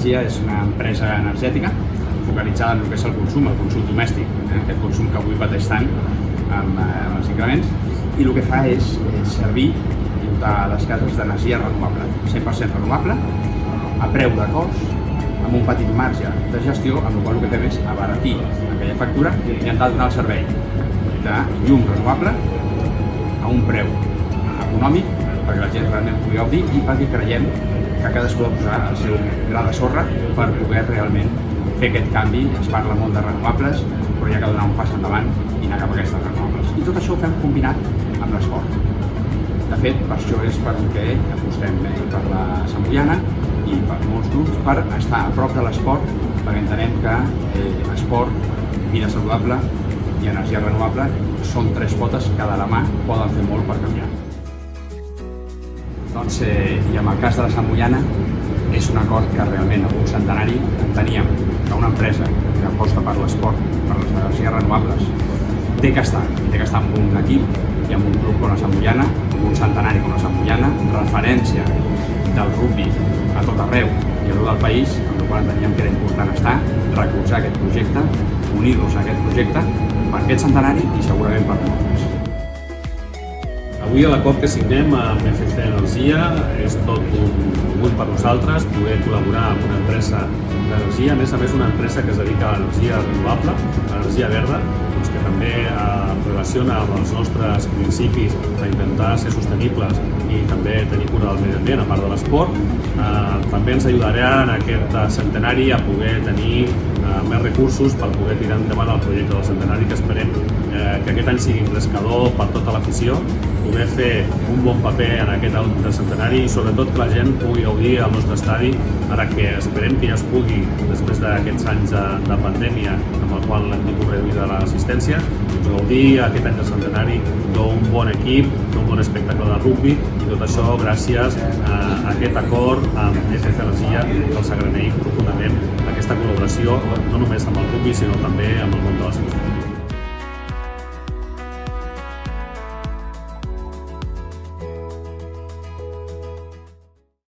Energia és una empresa energètica focalitzada en el que és el consum domèstic, aquest consum que avui pateix tant amb els increments, i el que fa és servir i dotar les cases d'energia renovable, 100% renovable, a preu de cost, amb un petit marge de gestió, amb el qual el que fem és abaratir aquella factura i intentar donar el servei de llum renovable a un preu econòmic perquè la gent realment pugui gaudir i perquè creiem que cadascú ha de posar el seu gra de sorra per poder realment fer aquest canvi. Es parla molt de renovables, però hi ha que donar un pas endavant i anar cap a aquestes renovables. I tot això ho fem combinat amb l'esport. De fet, per això és per què apostem per la Santboiana i per molts grups per estar a prop de l'esport, perquè entenem que esport, vida saludable i energia renovable són tres potes que de la mà poden fer molt per canviar. Doncs, i en el cas de la Santboiana, és un acord que realment amb un centenari enteníem que una empresa que aposta per l'esport, per les energies renovables, té que estar amb un equip i amb un club com la Santboiana, amb un centenari com la Santboiana, referència del rugby a tot arreu i arreu del país, amb el qual enteníem que era important estar, recolzar aquest projecte, unir-nos a aquest projecte per aquest centenari i segurament per molts més. Avui l'acord que signem amb FC Energia és tot un orgull per nosaltres poder col·laborar amb una empresa d'energia, a més una empresa que es dedica a l'energia renovable, a l'energia verda, doncs que també relaciona amb els nostres principis a intentar ser sostenibles i també tenir cura del medi ambient, a part de l'esport. També ens ajudarà en aquest centenari a poder tenir més recursos per poder tirar endavant el projecte del centenari, que esperem que aquest any sigui engrescador per tota l'afició, poder fer un bon paper en aquest altre centenari i sobretot que la gent pugui gaudir al nostre estadi, ara que esperem que ja es pugui, després d'aquests anys de pandèmia amb el qual hem tingut reduïda l'assistència, gaudir aquest any de centenari d'un bon equip, d'un bon espectacle de rugby i tot això gràcies a aquest acord amb FC Energia, que els agraïm profundament aquesta col·laboració no només amb el rugby sinó també amb el món de l'esport.